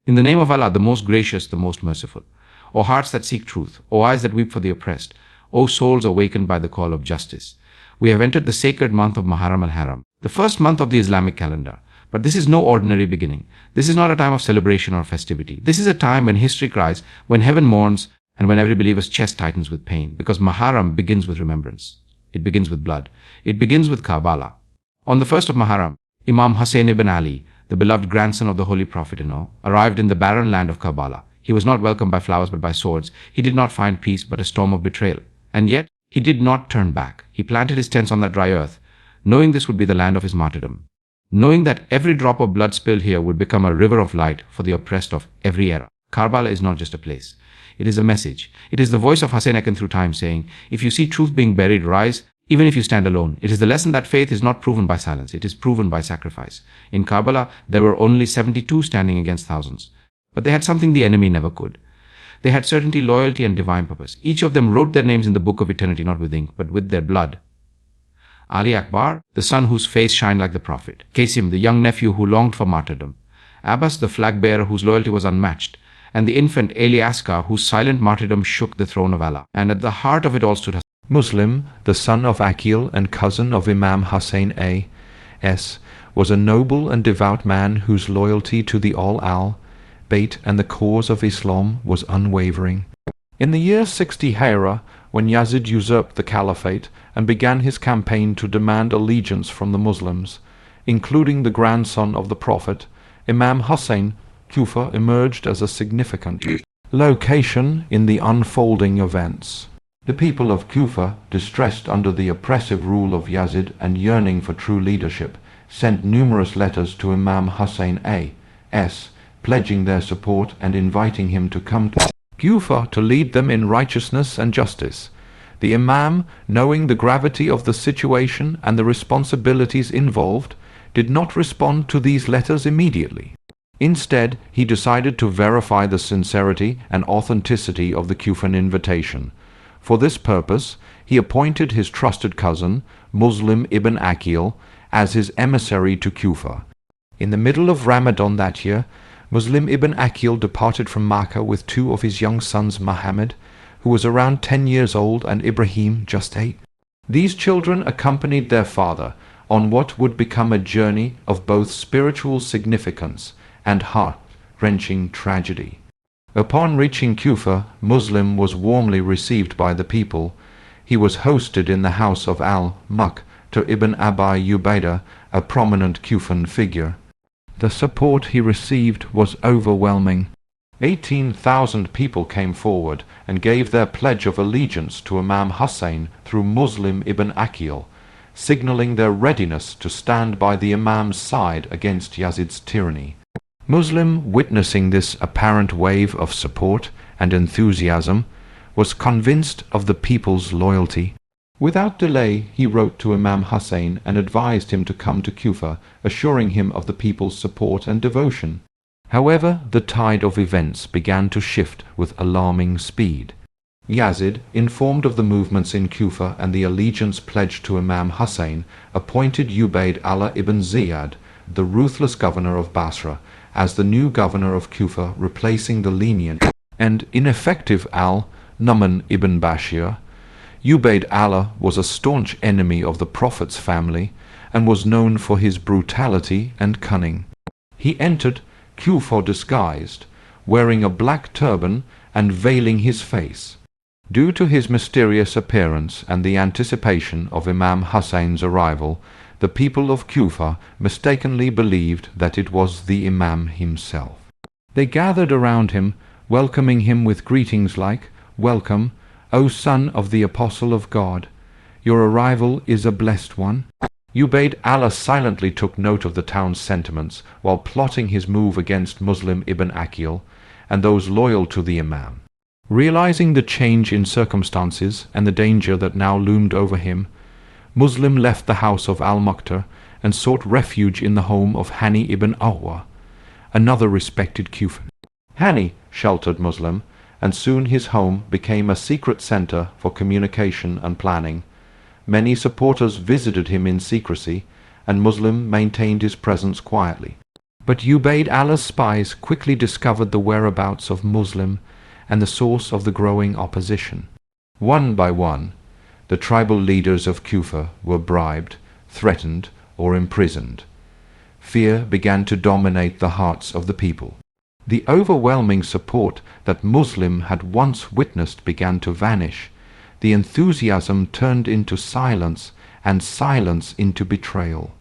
In the name of Allah, the most gracious, the most merciful. O hearts that seek truth, O eyes that weep for the oppressed, O souls awakened by the call of justice. We have entered the sacred month of Muharram al-Haram, the first month of the Islamic calendar. But this is no ordinary beginning. This is not a time of celebration or festivity. This is a time when history cries, when heaven mourns, and when every believer's chest tightens with pain. Because Muharram begins with remembrance. It begins with blood. It begins with Karbala. On the first of Muharram, Imam Hussain ibn Ali, the beloved grandson of the Holy Prophet, arrived in the barren land of Karbala. He was not welcomed by flowers but by swords. He did not find peace but a storm of betrayal. And yet, he did not turn back. He planted his tents on that dry earth, knowing this would be the land of his martyrdom. Knowing that every drop of blood spilled here would become a river of light for the oppressed of every era. Karbala is not just a place. It is a message. It is the voice of Hussain echoing through time saying, if you see truth being buried, rise, even if you stand alone. It is the lesson that faith is not proven by silence. It is proven by sacrifice. In Karbala, there were only 72 standing against thousands. But they had something the enemy never could. They had certainty, loyalty, and divine purpose. Each of them wrote their names in the book of eternity, not with ink, but with their blood. Ali Akbar, the son whose face shined like the prophet. Qasim, the young nephew who longed for martyrdom. Abbas, the flag bearer whose loyalty was unmatched. And the infant Ali Askar, whose silent martyrdom shook the throne of Allah. And at the heart of it all stood Hussain. Muslim, the son of Aqeel and cousin of Imam Hussain A.S., was a noble and devout man whose loyalty to the Ubayd and the cause of Islam was unwavering. In the year 60 Hijra, when Yazid usurped the caliphate and began his campaign to demand allegiance from the Muslims, including the grandson of the Prophet, Imam Hussain, Kufa emerged as a significant location in the unfolding events. The people of Kufa, distressed under the oppressive rule of Yazid and yearning for true leadership, sent numerous letters to Imam Hussain A.S., pledging their support and inviting him to come to Kufa to lead them in righteousness and justice. The Imam, knowing the gravity of the situation and the responsibilities involved, did not respond to these letters immediately. Instead, he decided to verify the sincerity and authenticity of the Kufan invitation. For this purpose, he appointed his trusted cousin, Muslim Ibn Aqeel, as his emissary to Kufa. In the middle of Ramadan that year, Muslim Ibn Aqeel departed from Makkah with two of his young sons, Muhammad, who was around 10 years old, and Ibrahim, just 8. These children accompanied their father on what would become a journey of both spiritual significance and heart-wrenching tragedy. Upon reaching Kufa, Muslim was warmly received by the people. He was hosted in the house of al-Muqtar ibn Abi Ubayd, a prominent Kufan figure. The support he received was overwhelming. 18,000 people came forward and gave their pledge of allegiance to Imam Hussain through Muslim Ibn Aqeel, signaling their readiness to stand by the Imam's side against Yazid's tyranny. Muslim, witnessing this apparent wave of support and enthusiasm, was convinced of the people's loyalty. Without delay, he wrote to Imam Hussain and advised him to come to Kufa, assuring him of the people's support and devotion. However, the tide of events began to shift with alarming speed. Yazid, informed of the movements in Kufa and the allegiance pledged to Imam Hussain, appointed Ubayd Allah ibn Ziyad, the ruthless governor of Basra, as the new governor of Kufa, replacing the lenient and ineffective al-Nu'man ibn Bashir. Ubayd Allah was a staunch enemy of the Prophet's family and was known for his brutality and cunning. He entered Kufa disguised, wearing a black turban and veiling his face. Due to his mysterious appearance and the anticipation of Imam Hussain's arrival, the people of Kufa mistakenly believed that it was the Imam himself. They gathered around him, welcoming him with greetings like, "Welcome, O son of the Apostle of God. Your arrival is a blessed one." Ubayd Allah silently took note of the town's sentiments while plotting his move against Muslim Ibn Aqeel and those loyal to the Imam. Realizing the change in circumstances and the danger that now loomed over him, Muslim left the house of al-Muqtar and sought refuge in the home of Hani ibn Awwa, another respected Kufan. Hani sheltered Muslim, and soon his home became a secret center for communication and planning. Many supporters visited him in secrecy, and Muslim maintained his presence quietly. But Ubayd Allah's spies quickly discovered the whereabouts of Muslim and the source of the growing opposition. One by one, the tribal leaders of Kufa were bribed, threatened, or imprisoned. Fear began to dominate the hearts of the people. The overwhelming support that Muslim had once witnessed began to vanish. The enthusiasm turned into silence, and silence into betrayal.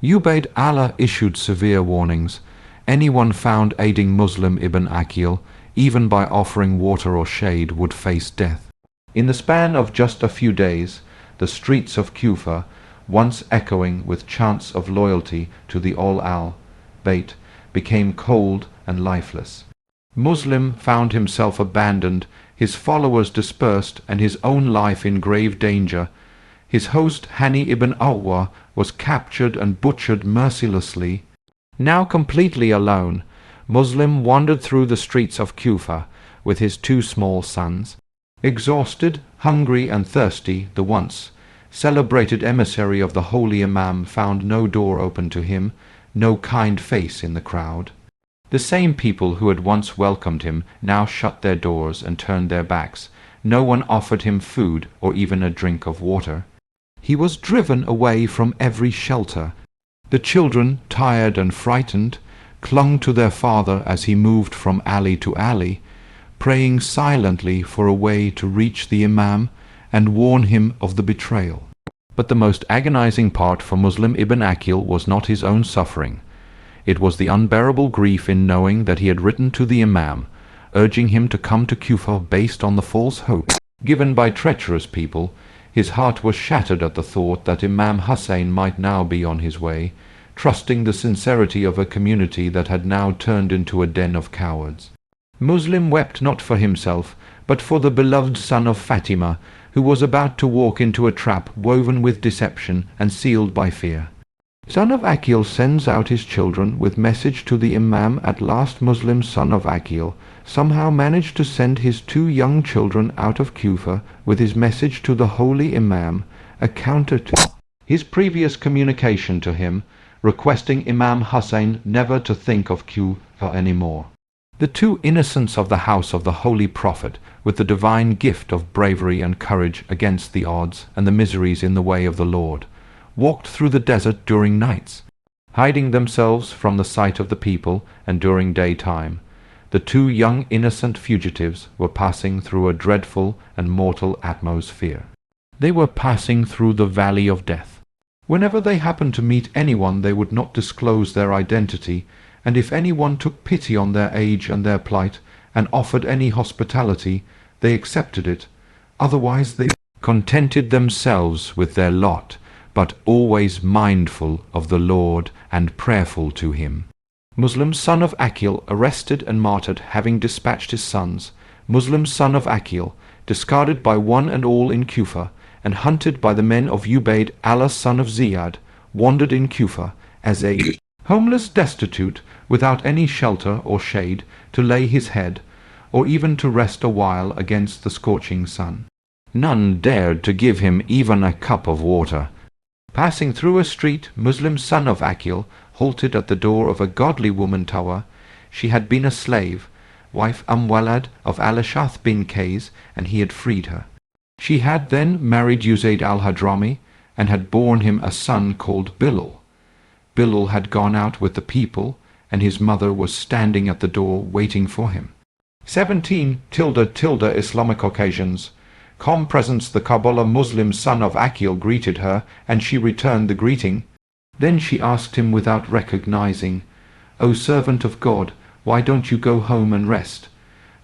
Ubayd Allah issued severe warnings. Anyone found aiding Muslim Ibn Aqeel, even by offering water or shade, would face death. In the span of just a few days, the streets of Kufa, once echoing with chants of loyalty to the Ubayd, became cold and lifeless. Muslim found himself abandoned, his followers dispersed, and his own life in grave danger. His host Hani ibn Awwa was captured and butchered mercilessly. Now completely alone, Muslim wandered through the streets of Kufa with his two small sons. Exhausted, hungry and thirsty, the once celebrated emissary of the holy Imam found no door open to him, no kind face in the crowd. The same people who had once welcomed him now shut their doors and turned their backs. No one offered him food or even a drink of water. He was driven away from every shelter. The children, tired and frightened, clung to their father as he moved from alley to alley, praying silently for a way to reach the Imam and warn him of the betrayal. But the most agonizing part for Muslim Ibn Aqeel was not his own suffering. It was the unbearable grief in knowing that he had written to the Imam, urging him to come to Kufa based on the false hope given by treacherous people. His heart was shattered at the thought that Imam Hussain might now be on his way, trusting the sincerity of a community that had now turned into a den of cowards. Muslim wept not for himself, but for the beloved son of Fatima, who was about to walk into a trap woven with deception and sealed by fear. Son of Aqeel sends out his children with message to the Imam. At last Muslim son of Aqeel somehow managed to send his two young children out of Kufa with his message to the holy Imam, a counter to his previous communication to him, requesting Imam Hussain never to think of Kufa anymore. The two innocents of the house of the Holy Prophet, with the divine gift of bravery and courage against the odds and the miseries in the way of the Lord, walked through the desert during nights, hiding themselves from the sight of the people, and during daytime the two young innocent fugitives were passing through a dreadful and mortal atmosphere. They were passing through the valley of death. Whenever they happened to meet anyone, they would not disclose their identity, and if anyone took pity on their age and their plight, and offered any hospitality, they accepted it. Otherwise they contented themselves with their lot, but always mindful of the Lord and prayerful to him. Muslim son of Aqeel arrested and martyred, having dispatched his sons. Muslim son of Aqeel, discarded by one and all in Kufa, and hunted by the men of Ubayd Allah son of Ziyad, wandered in Kufa as a homeless, destitute, without any shelter or shade to lay his head, or even to rest a while against the scorching sun. None dared to give him even a cup of water. Passing through a street, Muslim son of Aqeel halted at the door of a godly woman Tawa. She had been a slave, wife Walad of Al-Ashath bin Kays, and he had freed her. She had then married Yazid al-Hadrami, and had borne him a son called Bilal. Bilal had gone out with the people, and his mother was standing at the door waiting for him. 17 Islamic occasions. Presents the Kabbalah Muslim son of Aqeel greeted her, and she returned the greeting. Then she asked him without recognizing, "O servant of God, why don't you go home and rest?"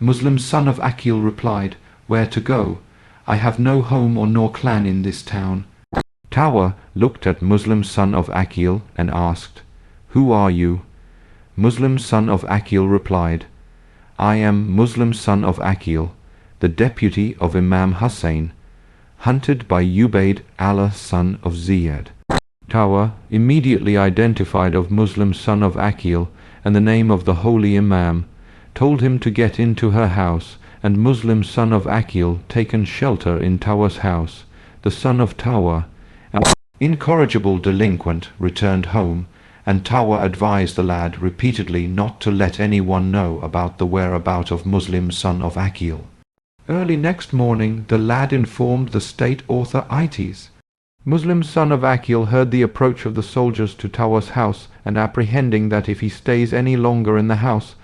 Muslim son of Aqeel replied, "Where to go? I have no home or nor clan in this town." Tawa looked at Muslim son of Aqeel and asked, "Who are you?" Muslim son of Aqeel replied, "I am Muslim son of Aqeel, the deputy of Imam Hussain, hunted by Ubayd Allah son of Ziyad." Tawa immediately identified of Muslim son of Aqeel and the name of the holy Imam, told him to get into her house, and Muslim son of Aqeel taken shelter in Tawa's house. The son of Tawa, an incorrigible delinquent, returned home, and Tawa advised the lad repeatedly not to let anyone know about the whereabout of Muslim son of Aqeel. Early next morning the lad informed the state author Ites. Muslim son of Aqeel heard the approach of the soldiers to Tawa's house, and apprehending that if he stays any longer in the house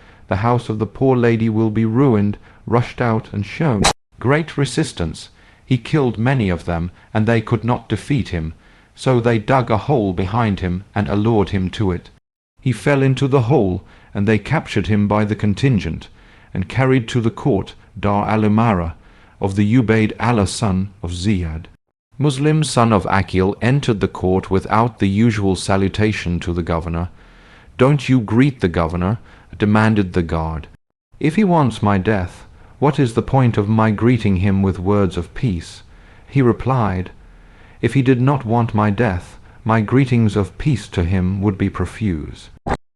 of the poor lady will be ruined, rushed out and shown great resistance. He killed many of them, and they could not defeat him, so they dug a hole behind him and allured him to it. He fell into the hole, and they captured him by the contingent, and carried to the court Dar al-Umara of the Ubayd Allah son of Ziyad. Muslim son of Aqeel entered the court without the usual salutation to the governor. "Don't you greet the governor?" demanded the guard. "If he wants my death, what is the point of my greeting him with words of peace?" He replied, "If he did not want my death, my greetings of peace to him would be profuse."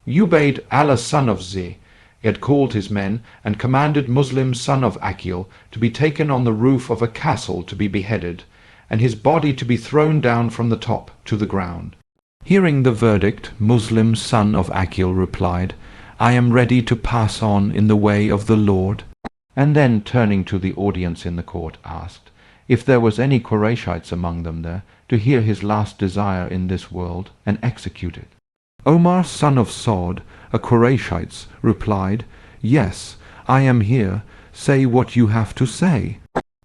Ubayd Allah son of Ziyad had called his men and commanded Muslim son of Aqeel to be taken on the roof of a castle to be beheaded, and his body to be thrown down from the top to the ground. Hearing the verdict, Muslim son of Aqeel replied, "I am ready to pass on in the way of the Lord," and then turning to the audience in the court asked if there was any Qurayshites among them there to hear his last desire in this world and execute it. Omar son of Saud, a Qurayshite, replied, "Yes, I am here. Say what you have to say."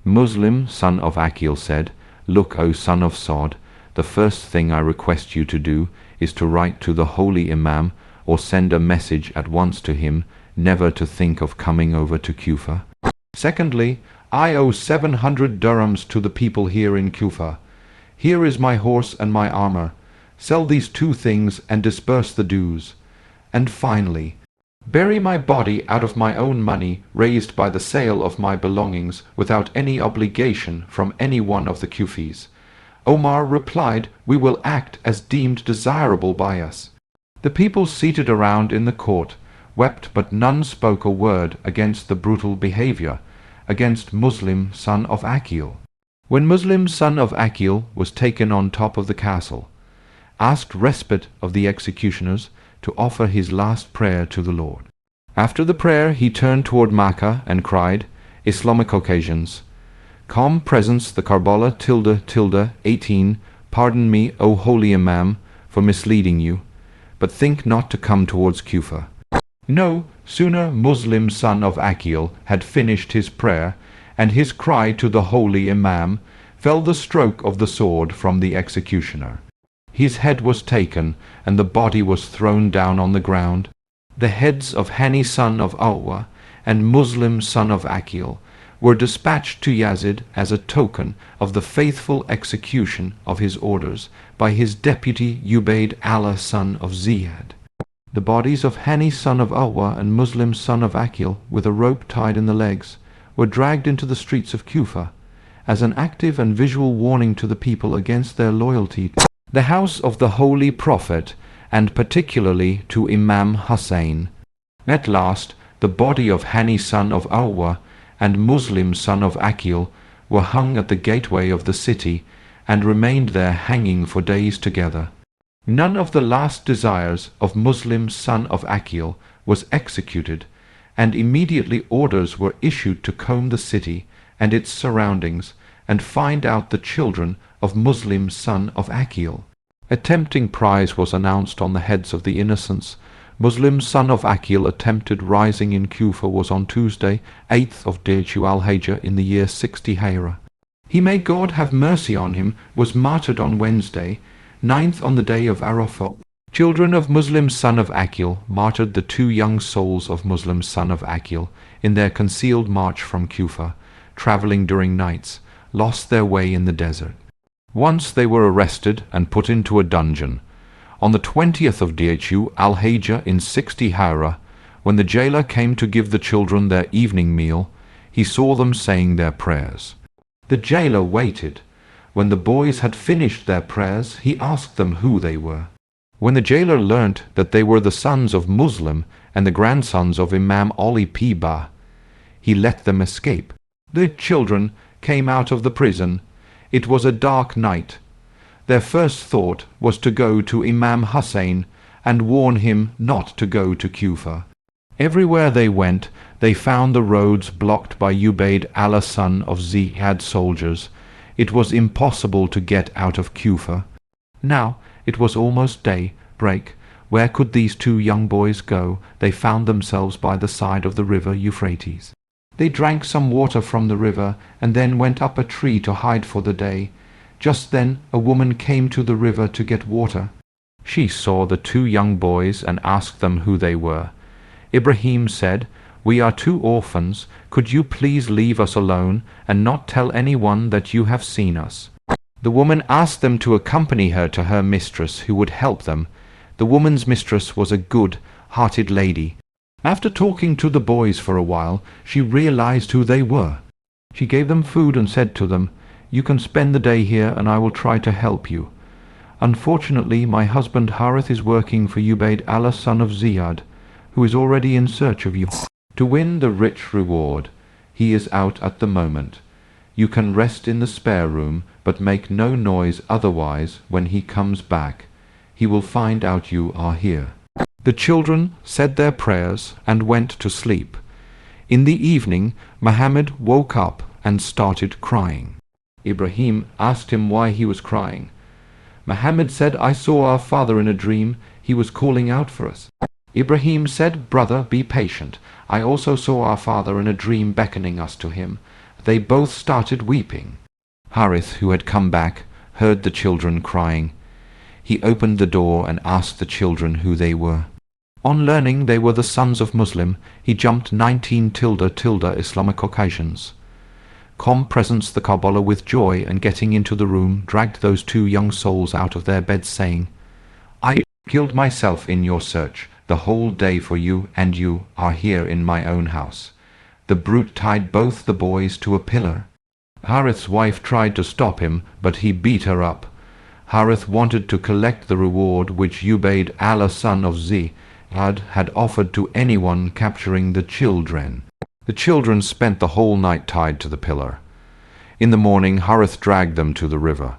Muslim son of Aqeel said, "Look, O son of Saud, the first thing I request you to do is to write to the holy Imam or send a message at once to him, never to think of coming over to Kufa. Secondly, I owe 700 dirhams to the people here in Kufa. Here is my horse and my armor. Sell these two things and disperse the dues. And finally, bury my body out of my own money raised by the sale of my belongings without any obligation from any one of the Kufis." Omar replied, "We will act as deemed desirable by us." The people seated around in the court wept, but none spoke a word against the brutal behavior against Muslim son of Aqeel. When Muslim son of Aqeel was taken on top of the castle, asked respite of the executioners to offer his last prayer to the Lord. After the prayer he turned toward Makkah and cried, "Islamic occasions. Calm presence the Karbala ~~18. Pardon me, O holy Imam, for misleading you, but think not to come towards Kufa." No sooner Muslim son of Aqeel had finished his prayer and his cry to the holy Imam, fell the stroke of the sword from the executioner. His head was taken, and the body was thrown down on the ground. The heads of Hani son of Alwa and Muslim son of Aqeel were dispatched to Yazid as a token of the faithful execution of his orders by his deputy Ubayd Allah son of Ziyad. The bodies of Hani son of Alwa and Muslim son of Aqeel, with a rope tied in the legs, were dragged into the streets of Kufa as an active and visual warning to the people against their loyalty to the house of the Holy Prophet, and particularly to Imam Hussain. At last, the body of Hani son of Alwa and Muslim son of Aqeel were hung at the gateway of the city, and remained there hanging for days together. None of the last desires of Muslim son of Aqeel was executed, and immediately orders were issued to comb the city and its surroundings, and find out the children of Muslim son of Aqeel. A tempting prize was announced on the heads of the innocents. Muslim son of Aqeel attempted rising in Kufa was on Tuesday, 8th of Dirchu al-Hijjah in the year 60 Hijra. He, may God have mercy on him, was martyred on Wednesday, 9th on the day of Arafat. Children of Muslim son of Aqeel martyred the two young souls of Muslim son of Aqeel in their concealed march from Kufa, travelling during nights, lost their way in the desert. Once they were arrested and put into a dungeon. On the 20th of Dirchu al-Hijjah in 60 Hijra, when the jailer came to give the children their evening meal, he saw them saying their prayers. The jailer waited. When the boys had finished their prayers, he asked them who they were. When the jailer learnt that they were the sons of Muslim and the grandsons of Imam Ali Piba, he let them escape. The children came out of the prison. It was a dark night. Their first thought was to go to Imam Hussain and warn him not to go to Kufa. Everywhere they went, they found the roads blocked by Ubayd son of Ziyad soldiers. It was impossible to get out of Kufa. Now it was almost daybreak. Where could these two young boys go? They found themselves by the side of the river Euphrates. They drank some water from the river, and then went up a tree to hide for the day. Just then a woman came to the river to get water. She saw the two young boys and asked them who they were. Ibrahim said, "We are two orphans. Could you please leave us alone, and not tell anyone that you have seen us?" The woman asked them to accompany her to her mistress, who would help them. The woman's mistress was a good-hearted lady. After talking to the boys for a while, she realized who they were. She gave them food and said to them, "You can spend the day here, and I will try to help you. Unfortunately, my husband Harith is working for Ubayd son of Ziyad, who is already in search of you. To win the rich reward, he is out at the moment. You can rest in the spare room, but make no noise otherwise when he comes back. He will find out you are here." The children said their prayers and went to sleep. In the evening, Muhammad woke up and started crying. Ibrahim asked him why he was crying. Muhammad said, "I saw our father in a dream. He was calling out for us." Ibrahim said, "Brother, be patient. I also saw our father in a dream beckoning us to him." They both started weeping. Harith, who had come back, heard the children crying. He opened the door and asked the children who they were. On learning they were the sons of Muslim, he jumped 19 Islamic occasions. Presenced the Kabbalah with joy, and getting into the room, dragged those two young souls out of their beds, saying, "I killed myself in your search the whole day for you, and you are here in my own house." The brute tied both the boys to a pillar. Harith's wife tried to stop him, but he beat her up. Harith wanted to collect the reward which Ubayd son of Ziyad had offered to anyone capturing the children. The children spent the whole night tied to the pillar. In the morning Harith dragged them to the river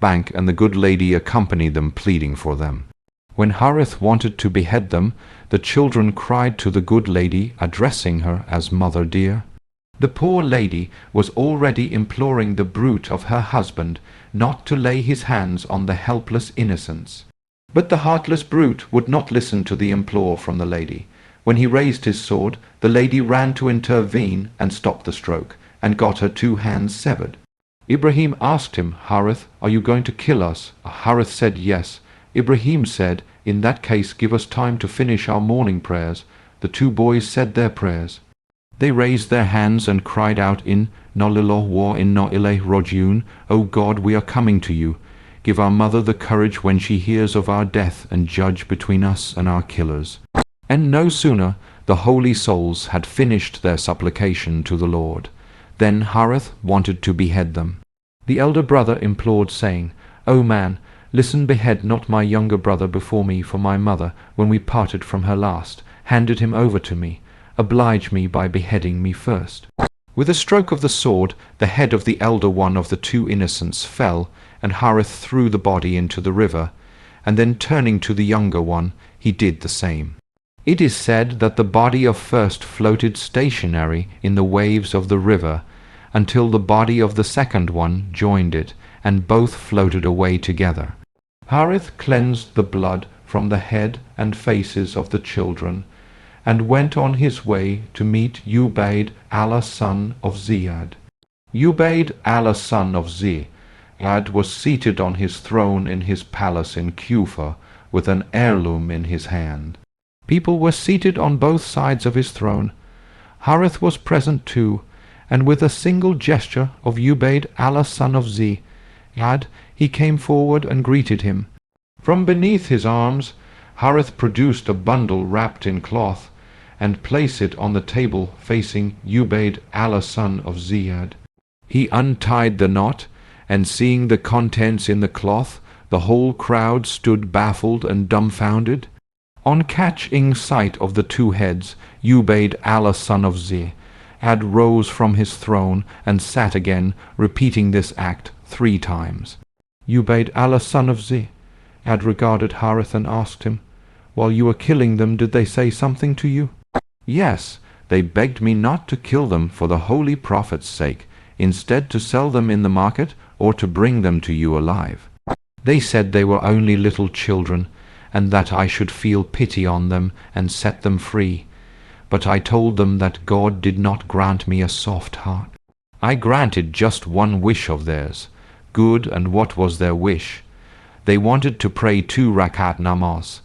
bank, and the good lady accompanied them, pleading for them. When Harith wanted to behead them, the children cried to the good lady, addressing her as "Mother dear." The poor lady was already imploring the brute of her husband not to lay his hands on the helpless innocents. But the heartless brute would not listen to the implore from the lady. When he raised his sword, the lady ran to intervene and stop the stroke, and got her two hands severed. Ibrahim asked him, "Harith, are you going to kill us?" Harith said yes. Ibrahim said, "In that case, give us time to finish our morning prayers." The two boys said their prayers. They raised their hands and cried out, "Inna lillahi wa inna ilayhi raji'un." "O God, we are coming to you. Give our mother the courage when she hears of our death, and judge between us and our killers." And no sooner the holy souls had finished their supplication to the Lord than Harith wanted to behead them. The elder brother implored, saying, "O man, listen, behead not my younger brother before me, for my mother, when we parted from her last, handed him over to me. Oblige me by beheading me first." With a stroke of the sword, the head of the elder one of the two innocents fell, and Harith threw the body into the river, and then turning to the younger one, he did the same. It is said that the body of first floated stationary in the waves of the river until the body of the second one joined it, and both floated away together. Harith cleansed the blood from the head and faces of the children, and went on his way to meet Ubayd son of Ziyad. Ubayd son of Ziyad was seated on his throne in his palace in Kufa, with an heirloom in his hand. People were seated on both sides of his throne. Harith was present too, and with a single gesture of Ubayd son of Ziyad, he came forward and greeted him. From beneath his arms, Harith produced a bundle wrapped in cloth, and placed it on the table facing Ubayd son of Ziyad. He untied the knot, and seeing the contents in the cloth, the whole crowd stood baffled and dumbfounded. On catching sight of the two heads, Ubayd son of Ziyad rose from his throne and sat again, repeating this act 3 times. Ubayd son of Ziyad regarded Harith and asked him, While you were killing them, did they say something to you? Yes, they begged me not to kill them for the Holy Prophet's sake, instead to sell them in the market or to bring them to you alive. They said they were only little children, and that I should feel pity on them and set them free. But I told them that God did not grant me a soft heart. I granted just one wish of theirs. Good, and what was their wish? They wanted to pray 2 rakat namaz.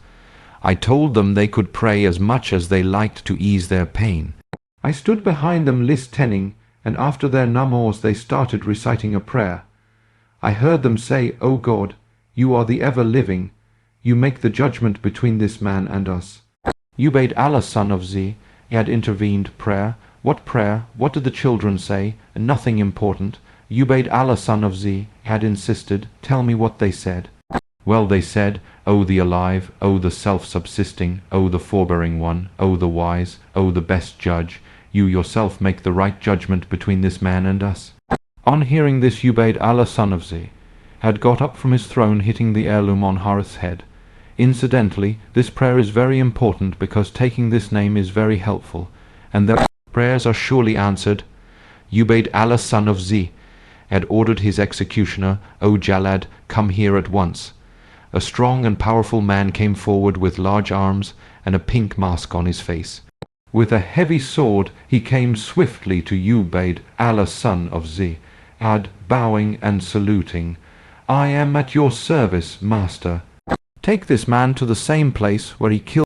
I told them they could pray as much as they liked to ease their pain. I stood behind them listening, and after their namaz they started reciting a prayer. I heard them say, O God, you are the ever-living. You make the judgment between this man and us. Ubayd, Allah's son of Ziyad, had intervened. Prayer? What prayer? What did the children say? Nothing important. Ubayd, Allah's son of Ziyad, had insisted. Tell me what they said. Well, they said, O the alive, O the self-subsisting, O the forbearing one, O the wise, O the best judge, you yourself make the right judgment between this man and us. On hearing this, Ubayd, Allah's son of Ziyad, had got up from his throne, hitting the heirloom on Harith's head. Incidentally, this prayer is very important because taking this name is very helpful, and their prayers are surely answered. Ubayd, Allah's son of Ziyad, had ordered his executioner, O Jalad, come here at once. A strong and powerful man came forward with large arms and a pink mask on his face. With a heavy sword he came swiftly to Ubayd, Allah's son of Ziyad, bowing and saluting. I am at your service, master. Take this man to the same place where he killed